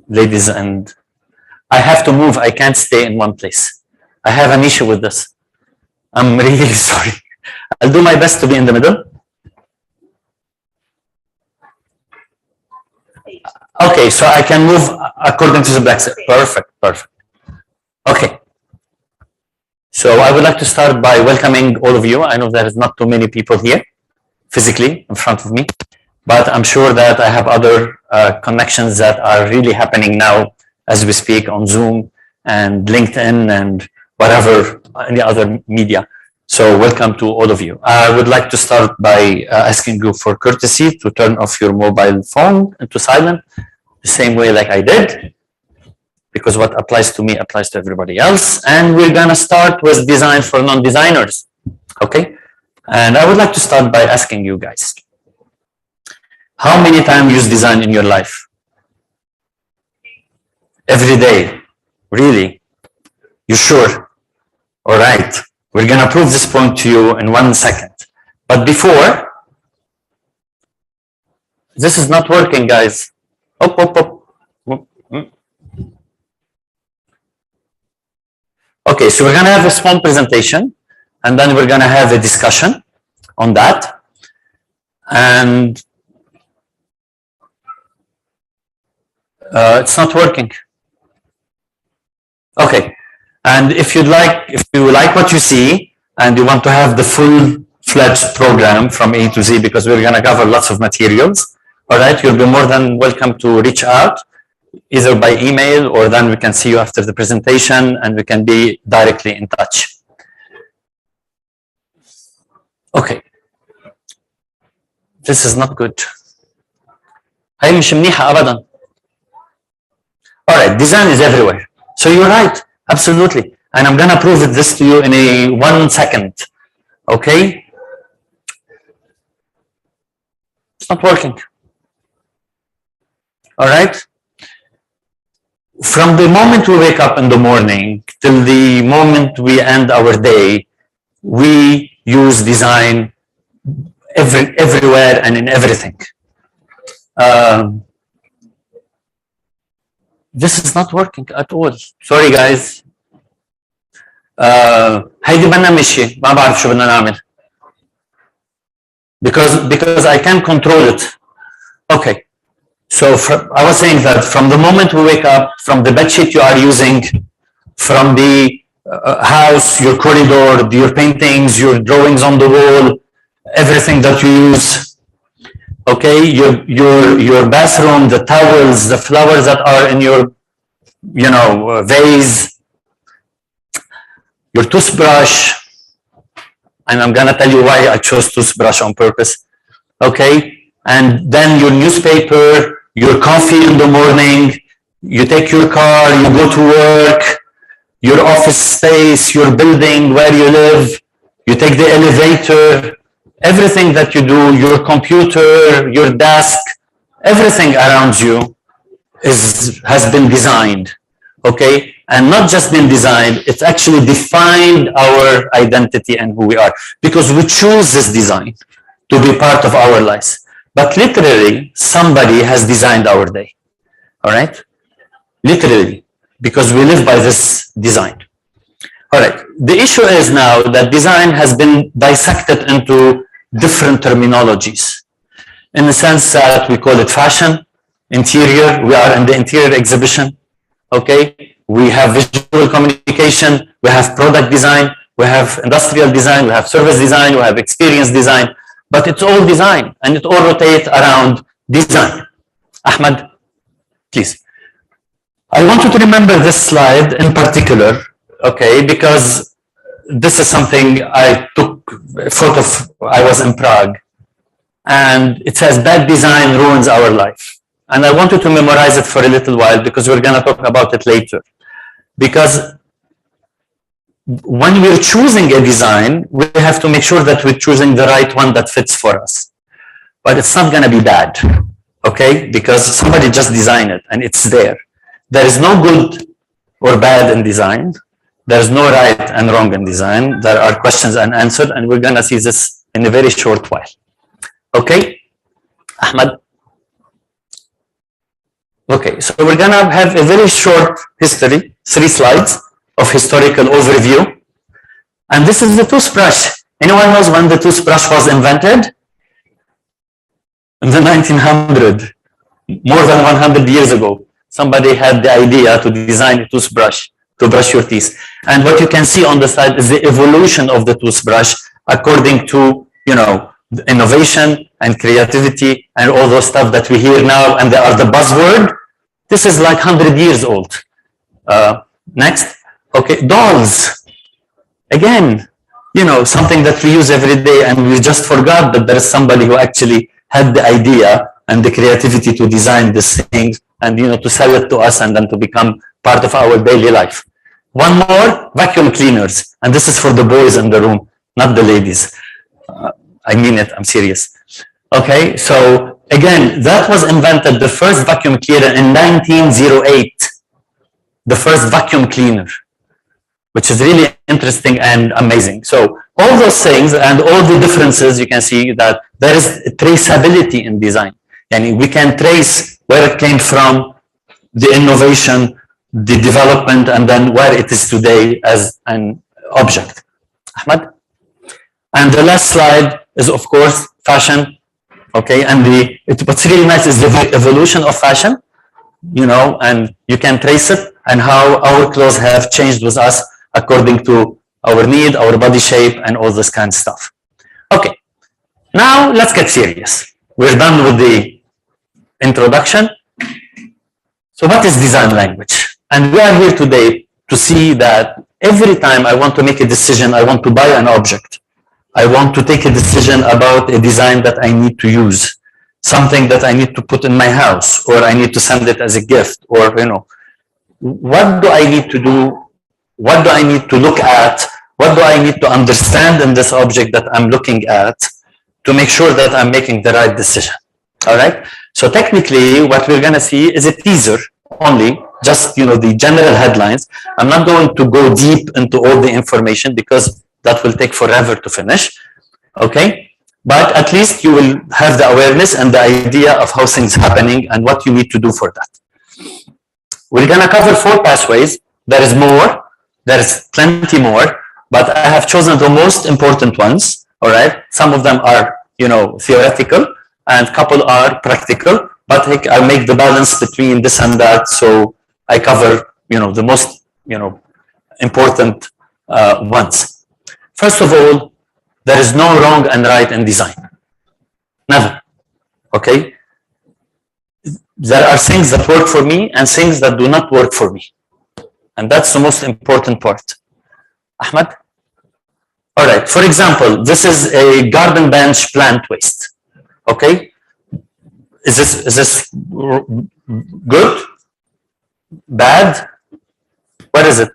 ladies, and I have to move. I can't stay in one place. I have an issue with this. I'm really sorry. I'll do my best to be in the middle. Okay, so I can move according to the black set. Perfect, perfect. Okay. So I would like to start by welcoming all of you. I know there is not too many people here physically in front of me, but I'm sure that I have other connections that are really happening now as we speak on Zoom and LinkedIn and whatever, any other media. So welcome to all of you. I would like to start by asking you for courtesy to turn off your mobile phone into silent, the same way like I did, because what applies to me applies to everybody else. And we're gonna start with design for non-designers, okay? And I would like to start by asking you guys, how many times you use design in your life? Every day, really? You sure? All right, we're gonna prove this point to you in 1 second. But before, this is not working, guys. Up, up, up. Okay, so we're gonna have a small presentation and then we're gonna have a discussion on that. And it's not working. Okay, and if you like what you see and you want to have the full-fledged program from A to Z, because we're gonna cover lots of materials, all right, you'll be more than welcome to reach out either by email or then we can see you after the presentation and we can be directly in touch. Okay. This is not good. هاي مش منيحة أبدا. All right, design is everywhere. So you're right, absolutely. And I'm gonna prove this to you in 1 second. Okay? It's not working. All right? From the moment we wake up in the morning till the moment we end our day, we use design everywhere and in everything. This is not working at all. Sorry guys. هيدي بدنا نمشي، ما بعرف شو بدنا نعمل. Because I can't control it. Okay. So I was saying that from the moment we wake up, from the bedsheet you are using, from the house, your corridor, your paintings, your drawings on the wall, everything that you use, okay, your bathroom, the towels, the flowers that are in your, vase, your toothbrush, and I'm gonna tell you why I chose toothbrush on purpose, okay, and then your newspaper, your coffee in the morning, you take your car, you go to work, your office space, your building where you live, you take the elevator, everything that you do, your computer, your desk, everything around you has been designed, okay? And not just been designed, it's actually defined our identity and who we are, because we choose this design to be part of our lives. But literally, somebody has designed our day, all right? Literally, because we live by this design. All right, the issue is now that design has been dissected into different terminologies. In the sense that we call it fashion, interior, we are in the interior exhibition, okay? We have visual communication, we have product design, we have industrial design, we have service design, we have experience design, but it's all design and it all rotates around design. Ahmed, please. I want you to remember this slide in particular, okay, because this is something I took a photo of, I was in Prague, and it says bad design ruins our life. And I want you to memorize it for a little while because we're gonna talk about it later. Because when we're choosing a design, we have to make sure that we're choosing the right one that fits for us. But it's not gonna be bad, okay? Because somebody just designed it and it's there. There is no good or bad in design. There's no right and wrong in design. There are questions and answers, and we're gonna see this in a very short while. Okay, Ahmed. Okay, so we're gonna have a very short history, 3 slides of historical overview. And this is the toothbrush. Anyone knows when the toothbrush was invented? In the 1900s, more than 100 years ago. Somebody had the idea to design a toothbrush to brush your teeth. And what you can see on the side is the evolution of the toothbrush according to, you know, innovation and creativity and all those stuff that we hear now, and they are the buzzword. This is like 100 years old. Next. Okay, dolls. Again, you know, something that we use every day, and we just forgot that there is somebody who actually had the idea and the creativity to design these things and, you know, to sell it to us and then to become part of our daily life. One more, vacuum cleaners. And this is for the boys in the room, not the ladies. I mean it, I'm serious. Okay, so again, that was invented, the first vacuum cleaner in 1908. The first vacuum cleaner, which is really interesting and amazing. So all those things and all the differences, you can see that there is traceability in design. And we can trace where it came from, the innovation, the development, and then where it is today as an object. Ahmed? And the last slide is, of course, fashion. Okay, and what's really nice is the evolution of fashion, you know, and you can trace it and how our clothes have changed with us according to our need, our body shape, and all this kind of stuff. Okay, now let's get serious. We're done with the introduction. So what is design language? And we are here today to see that every time I want to make a decision, I want to buy an object, I want to take a decision about a design that I need to use, something that I need to put in my house, or I need to send it as a gift, or, you know, what do I need to do? What do I need to look at? What do I need to understand in this object that I'm looking at to make sure that I'm making the right decision? All right. So technically, what we're going to see is a teaser only, just, you know, the general headlines. I'm not going to go deep into all the information because that will take forever to finish. Okay. But at least you will have the awareness and the idea of how things are happening and what you need to do for that. We're going to cover 4 pathways. There is more. There is plenty more, but I have chosen the most important ones. All right. Some of them are, you know, theoretical, and a couple are practical, but I'll make the balance between this and that. So I cover, you know, the most, you know, important ones. First of all, there is no wrong and right in design. Never. Okay. There are things that work for me and things that do not work for me. And that's the most important part. Ahmed? All right. For example, this is a garden bench plant waste. Okay. Is this good? Bad? What is it?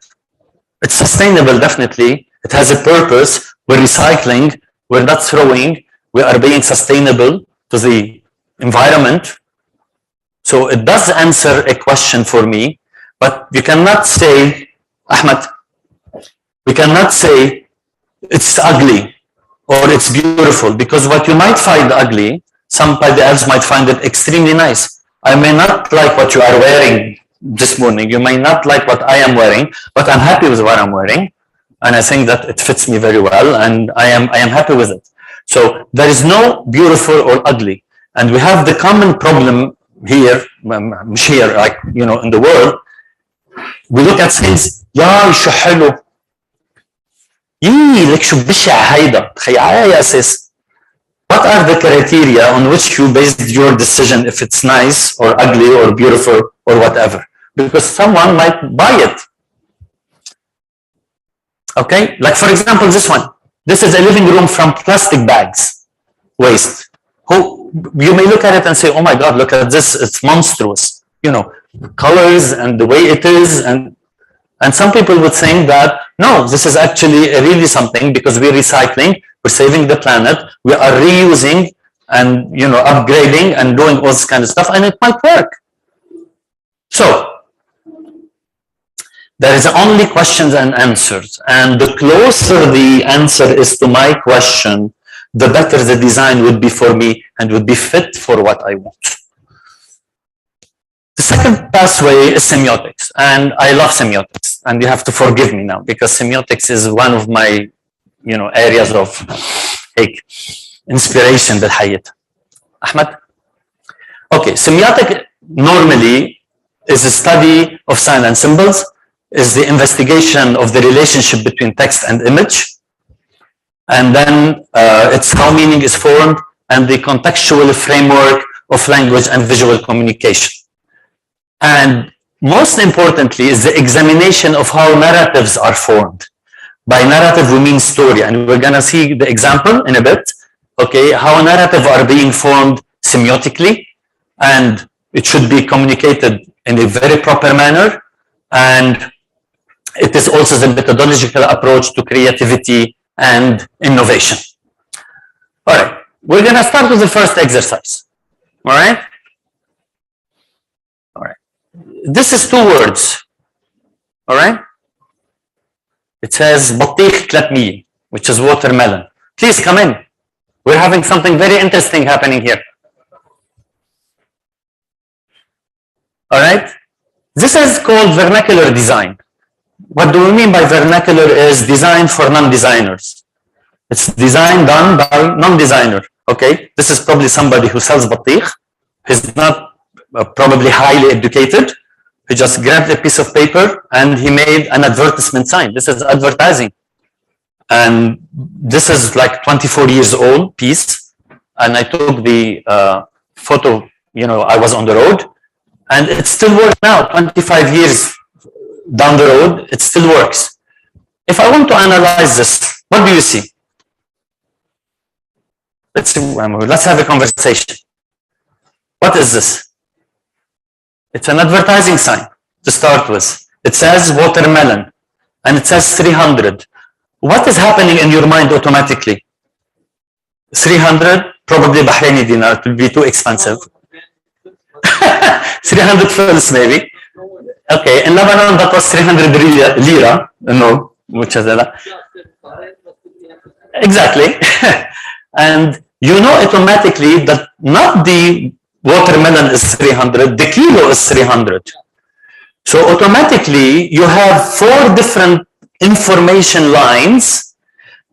It's sustainable, definitely. It has a purpose. We're recycling. We're not throwing. We are being sustainable to the environment. So it does answer a question for me, but you cannot say, Ahmed, we cannot say it's ugly or it's beautiful, because what you might find ugly, somebody else might find it extremely nice. I may not like what you are wearing this morning. You may not like what I am wearing, but I'm happy with what I'm wearing. And I think that it fits me very well, and I am happy with it. So there is no beautiful or ugly. And we have the common problem here, like, you know, in the world. We look at things, يا شو حلو. لك شو بشع هيدا. يا أساس. What are the criteria on which you based your decision if it's nice or ugly or beautiful or whatever? Because someone might buy it. Okay, like for example, this one. This is a living room from plastic bags, waste. You may look at it and say, oh my God, look at this, it's monstrous. You know, colors and the way it is. And some people would think that, no, this is actually really something, because we're recycling, we're saving the planet, we are reusing and, you know, upgrading and doing all this kind of stuff, and it might work. So, there is only questions and answers. And the closer the answer is to my question, the better the design would be for me and would be fit for what I want. The second pathway is semiotics, and I love semiotics, and you have to forgive me now because semiotics is one of my, areas of inspiration بالحياة. Ahmed? Okay, semiotic normally is a study of signs and symbols, is the investigation of the relationship between text and image, and then it's how meaning is formed and the contextual framework of language and visual communication. And most importantly is the examination of how narratives are formed. By narrative, we mean story, and we're going to see the example in a bit, okay, how narrative are being formed semiotically, and it should be communicated in a very proper manner, and it is also the methodological approach to creativity and innovation. All right, we're going to start with the first exercise, all right? All right, this is 2 words, all right? It says بطيخ 300, which is watermelon. Please come in. We're having something very interesting happening here. All right. This is called vernacular design. What do we mean by vernacular is design for non-designers. It's design done by non-designer. Okay. This is probably somebody who sells بطيخ. He's not probably highly educated. He just grabbed a piece of paper and he made an advertisement sign. This is advertising. And this is like 24 years old piece. And I took the photo, I was on the road. And it still works now, 25 years down the road, it still works. If I want to analyze this, what do you see? Let's have a conversation. What is this? It's an advertising sign to start with. It says watermelon and it says 300. What is happening in your mind automatically? 300, probably Bahraini dinar, it will be too expensive. 300 fils maybe. Okay, in Lebanon that was 300 lira. No, much as that. Exactly. And you know automatically that not the watermelon is 300, the kilo is 300. So automatically you have 4 different information lines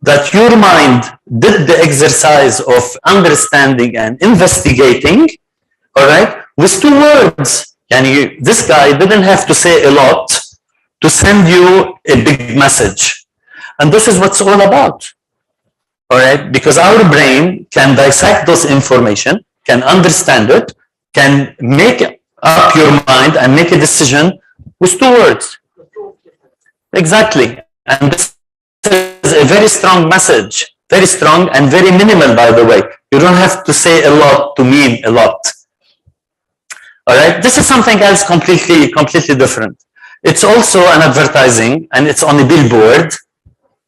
that your mind did the exercise of understanding and investigating, all right, with 2 words. And this guy didn't have to say a lot to send you a big message. And this is what's all about, all right, because our brain can dissect those information, can understand it, can make up your mind and make a decision with 2 words. Exactly. And this is a very strong message, very strong and very minimal, by the way. You don't have to say a lot to mean a lot. All right. This is something else completely different. It's also an advertising and it's on a billboard.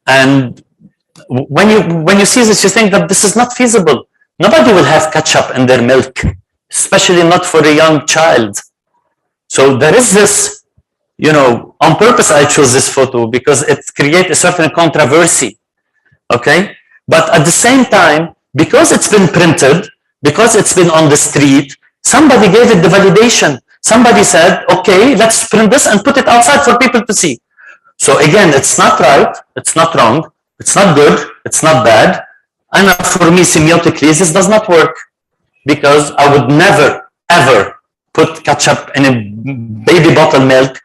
And when you see this, you think that this is not feasible. Nobody will have ketchup in their milk, especially not for a young child. So there is this, on purpose I chose this photo because it creates a certain controversy, okay? But at the same time, because it's been printed, because it's been on the street, somebody gave it the validation. Somebody said, okay, let's print this and put it outside for people to see. So again, it's not right, it's not wrong, it's not good, it's not bad. And for me, semiotically, this does not work because I would never, ever put ketchup in a baby bottle milk.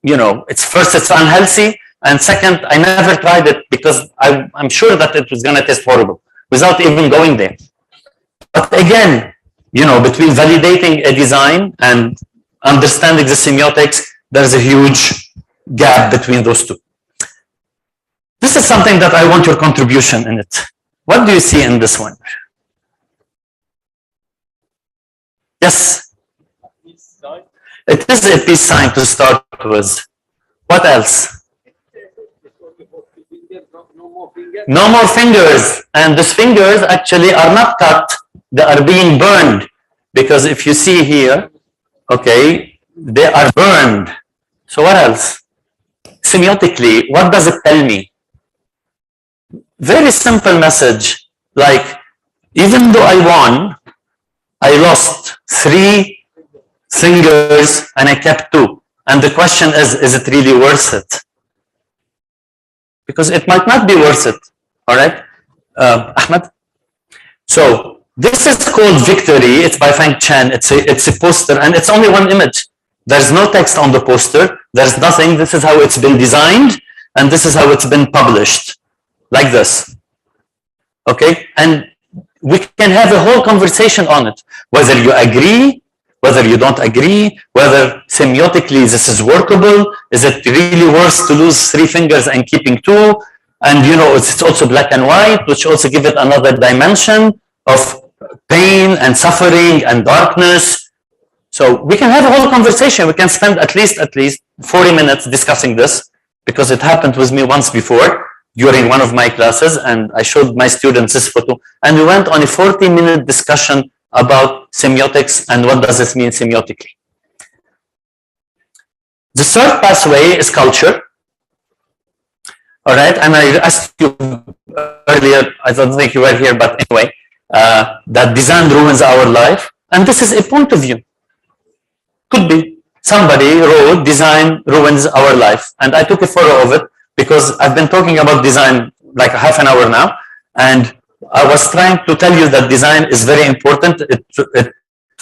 It's unhealthy. And second, I never tried it because I'm sure that it was going to taste horrible without even going there. But again, between validating a design and understanding the semiotics, there's a huge gap between those 2. This is something that I want your contribution in it. What do you see in this one? Yes. It is a peace sign to start with. What else? No more fingers. And these fingers actually are not cut. They are being burned. Because if you see here, okay, they are burned. So what else? Semiotically, what does it tell me? Very simple message. Like, even though I won, I lost 3 fingers, and I kept 2. And the question is it really worth it? Because it might not be worth it. All right, Ahmed? So this is called Victory. It's by Feng Chen. It's a poster, and it's only one image. There's no text on the poster. There's nothing. This is how it's been designed, and this is how it's been published, like this. Okay, and we can have a whole conversation on it, whether you agree, whether you don't agree, whether semiotically this is workable. Is it really worth to lose 3 fingers and keeping 2? And you know, it's also black and white, which also give it another dimension of pain and suffering and darkness. So we can have a whole conversation. We can spend at least 40 minutes discussing this, because it happened with me once before during one of my classes, and I showed my students this photo, and we went on a 40-minute discussion about semiotics and what does this mean semiotically. The third pathway is culture. All right, and I asked you earlier, I don't think you were here, but anyway, that design ruins our life, and this is a point of view. Could be. Somebody wrote, design ruins our life, and I took a photo of it because I've been talking about design like half an hour now, and I was trying to tell you that design is very important. It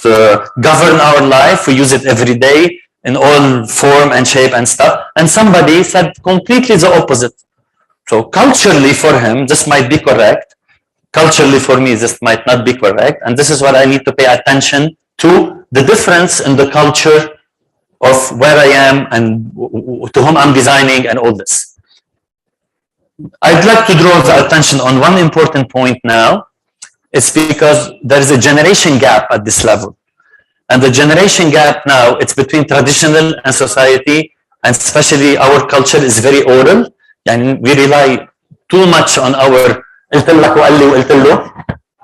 governs our life. We use it every day in all form and shape and stuff, and somebody said completely the opposite. So culturally for him, this might be correct. Culturally for me, this might not be correct. And this is what I need to pay attention to, the difference in the culture of where I am and to whom I'm designing and all this. I'd like to draw the attention on one important point now. It's because there is a generation gap at this level. And the generation gap now, it's between traditional and society, and especially our culture is very oral. And we rely too much on our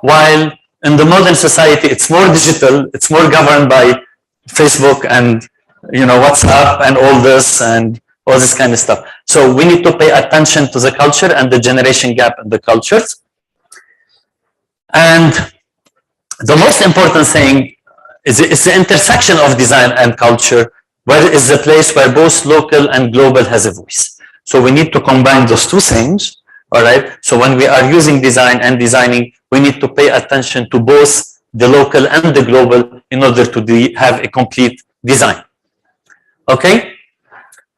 while in the modern society it's more digital, it's more governed by Facebook and WhatsApp and all this and all this kind of stuff. So we need to pay attention to the culture and the generation gap in the cultures. And the most important thing is the intersection of design and culture, where is the place where both local and global has a voice. So we need to combine those two things, all right? So when we are using design and designing, we need to pay attention to both the local and the global in order to have a complete design, okay?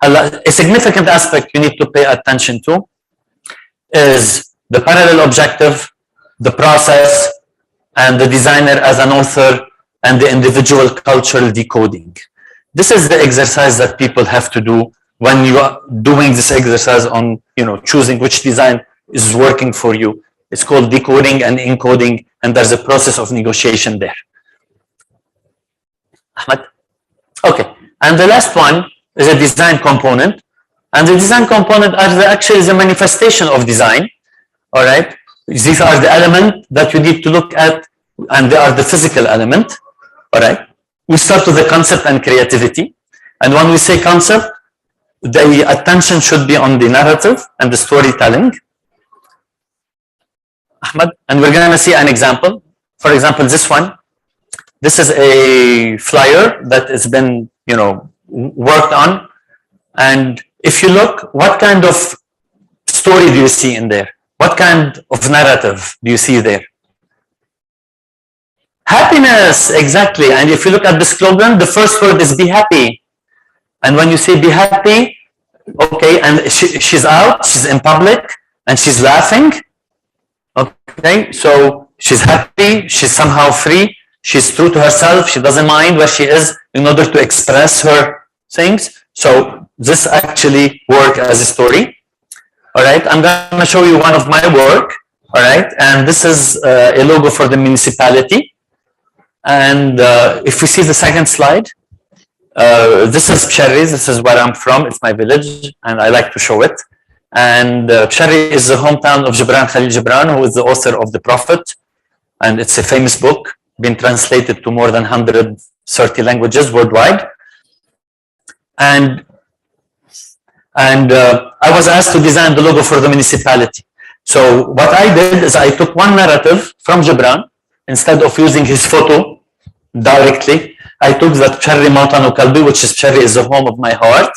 A significant aspect you need to pay attention to is the parallel objective, the process, and the designer as an author, and the individual cultural decoding. This is the exercise that people have to do when you are doing this exercise on, choosing which design is working for you. It's called decoding and encoding, and there's a process of negotiation there. Ahmed? Okay, and the last one is a design component, and the design component are actually the manifestation of design, all right? These are the elements that you need to look at, and they are the physical element, all right? We start with the concept and creativity, and when we say concept, the attention should be on the narrative and the storytelling. Ahmed, and we're going to see an example. For example, this one. This is a flyer that has been, worked on. And if you look, what kind of story do you see in there? What kind of narrative do you see there? Happiness, exactly. And if you look at the slogan, the first word is be happy. And when you say be happy, okay, and she's out, she's in public, and she's laughing, okay, so she's happy, she's somehow free, she's true to herself, she doesn't mind where she is in order to express her things. So this actually works as a story. All right, I'm going to show you one of my work, all right, and this is a logo for the municipality. And if we see the second slide, this is Psharri. This is where I'm from. It's my village, and I like to show it. And Psharri is the hometown of Gibran Khalil Gibran, who is the author of The Prophet. And it's a famous book, been translated to more than 130 languages worldwide. And I was asked to design the logo for the municipality. So what I did is I took one narrative from Gibran, instead of using his photo directly, I took that Sharri Mawtanu Kalbi, which is Sharri is the home of my heart,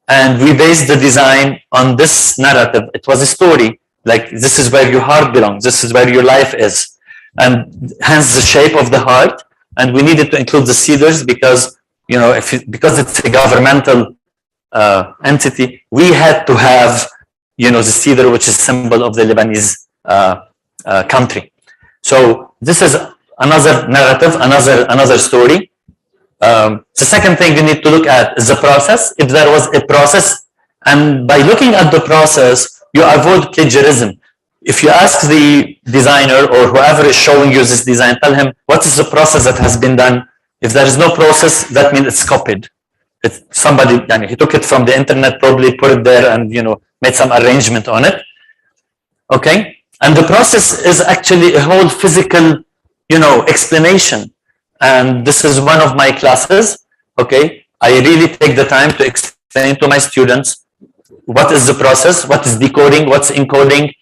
and we based the design on this narrative. It was a story, like this is where your heart belongs, this is where your life is, and hence the shape of the heart. And we needed to include the cedars because, you know, because it's a governmental entity, we had to have, you know, the cedar, which is symbol of the Lebanese country. So this is another narrative, another story. The second thing you need to look at is the process. If there was a process, and by looking at the process, you avoid plagiarism. If you ask the designer or whoever is showing you this design, tell him what is the process that has been done. If there is no process, that means it's copied. It's somebody, he took it from the internet, probably put it there and, you know, made some arrangement on it. Okay. And the process is actually a whole physical, you know, explanation. And this is one of my classes. Okay. I really take the time to explain to my students what is the process, what is decoding, what's encoding,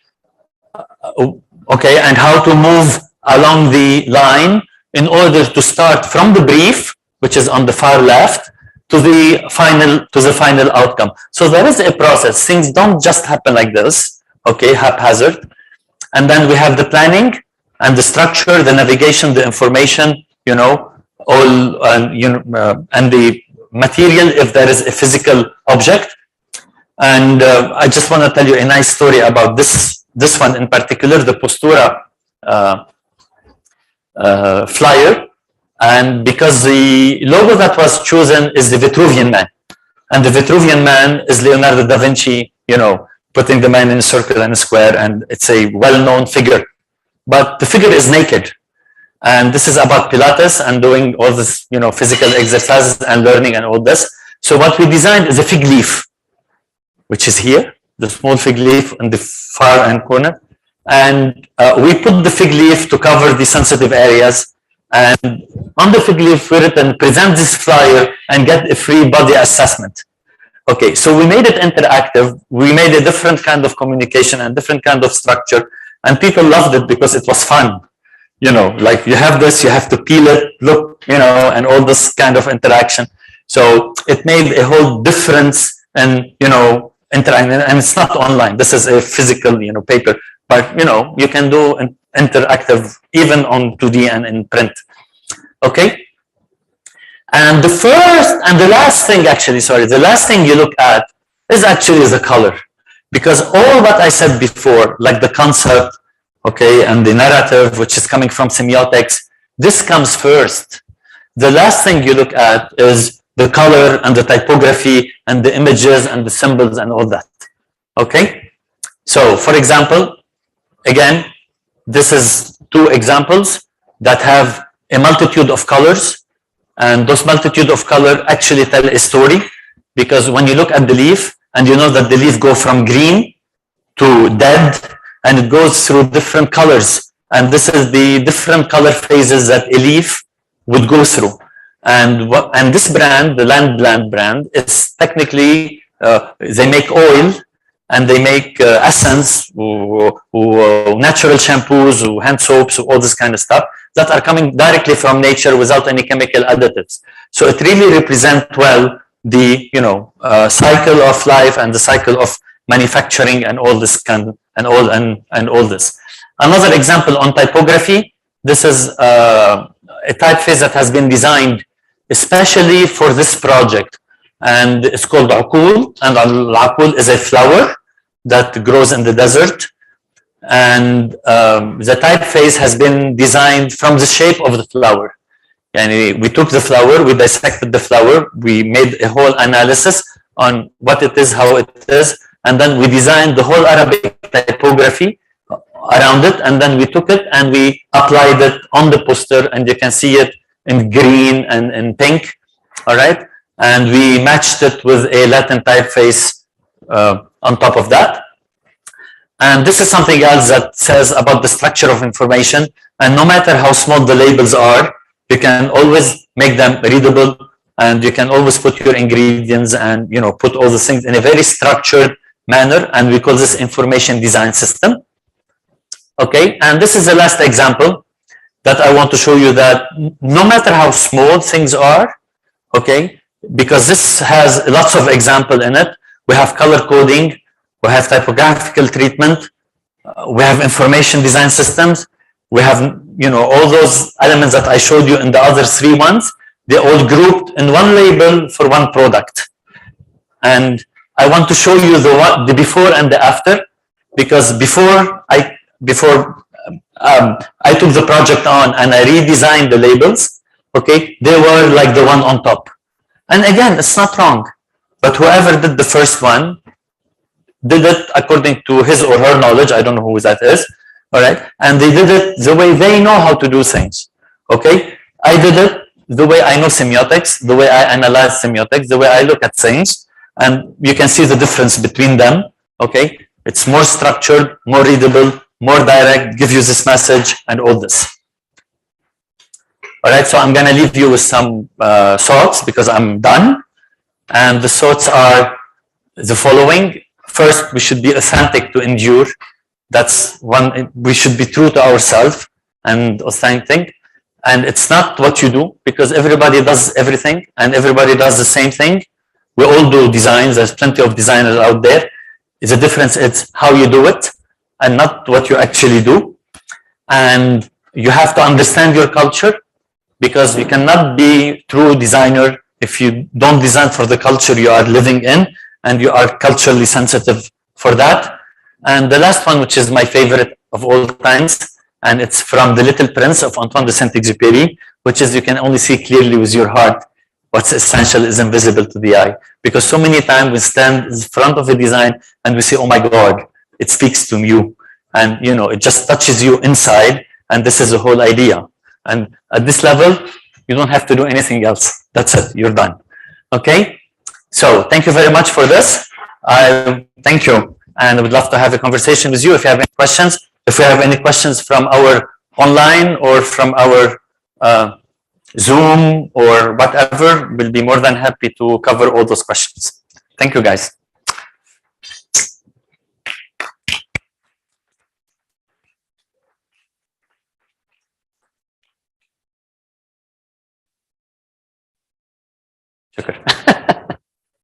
okay, and how to move along the line in order to start from the brief, which is on the far left, to the final outcome. So there is a process. Things don't just happen like this, okay, haphazard. And then we have the planning and the structure, the navigation, the information, you know, all, and the material if there is a physical object. And I just want to tell you a nice story about this one in particular, the Postura flyer. And because the logo that was chosen is the Vitruvian Man, and the Vitruvian Man is Leonardo da Vinci, you know, putting the man in a circle and a square, and it's a well-known figure, but the figure is naked. And this is about Pilates and doing all this, you know, physical exercises and learning and all this. So what we designed is a fig leaf, which is here, the small fig leaf in the far end corner. And we put the fig leaf to cover the sensitive areas. And on the fig leaf, we written, present this flyer and get a free body assessment. Okay, so we made it interactive. We made a different kind of communication and different kind of structure. And people loved it because it was fun. You know, like you have this, you have to peel it, look, you know, and all this kind of interaction. So it made a whole difference in, you know, interaction. And it's not online. This is a physical, you know, paper. But, you know, you can do an interactive even on 2D and in print. Okay. And the first and the last thing, actually, sorry, the last thing you look at is actually the color. Because all what I said before, like the concept, okay, and the narrative, which is coming from semiotics, this comes first. The last thing you look at is the color and the typography and the images and the symbols and all that. Okay. So, for example, again, this is two examples that have a multitude of colors, and those multitude of color actually tell a story, because when you look at the leaf and you know that the leaf go from green to dead, and it goes through different colors, and this is the different color phases that a leaf would go through. And this brand, the Land brand, is technically they make oil and they make essence, natural shampoos, hand soaps, all this kind of stuff that are coming directly from nature without any chemical additives. So it really represents well the, you know, cycle of life and the cycle of manufacturing and all this kind and all this. Another example on typography. This is a typeface that has been designed especially for this project, and it's called Akul, and Akul is a flower that grows in the desert. And the typeface has been designed from the shape of the flower. And we took the flower, we dissected the flower, we made a whole analysis on what it is, how it is, and then we designed the whole Arabic typography around it, and then we took it and we applied it on the poster, and you can see it in green and in pink, all right? And we matched it with a Latin typeface on top of that. And this is something else that says about the structure of information, and no matter how small the labels are, you can always make them readable, and you can always put your ingredients and, you know, put all the things in a very structured manner, and we call this information design system. Okay, and this is the last example. that I want to show you that no matter how small things are, okay, because this has lots of example in it. We have color coding, we have typographical treatment, we have information design systems, we have, you know, all those elements that I showed you in the other 3 ones, they're all grouped in one label for one product. And I want to show you the before and the after, because before I took the project on and I redesigned the labels, okay, they were like the one on top. And again, it's not wrong, but whoever did the first one did it according to his or her knowledge. I don't know who that is, all right? And they did it the way they know how to do things, okay? I did it the way I know semiotics, the way I analyze semiotics, the way I look at things, and you can see the difference between them, okay? It's more structured, more readable, more direct, give you this message and all this. All right, so I'm going to leave you with some thoughts because I'm done. And the thoughts are the following. First, we should be authentic to endure. That's one, we should be true to ourselves and authentic. And it's not what you do, because everybody does everything and everybody does the same thing. We all do designs. There's plenty of designers out there. The difference is how you do it and not what you actually do. And you have to understand your culture, because you cannot be true designer if you don't design for the culture you are living in and you are culturally sensitive for that. And the last one, which is my favorite of all times, and it's from The Little Prince of Antoine de Saint-Exupéry, which is you can only see clearly with your heart. What's essential is invisible to the eye. Because so many times we stand in front of a design and we say, oh my God, it speaks to you. And you know, it just touches you inside, and this is the whole idea. And at this level, you don't have to do anything else. That's it, you're done. Okay? So thank you very much for this. Thank you. And I would love to have a conversation with you if you have any questions. If we have any questions from our online or from our Zoom or whatever, we'll be more than happy to cover all those questions. Thank you, guys. شكرا.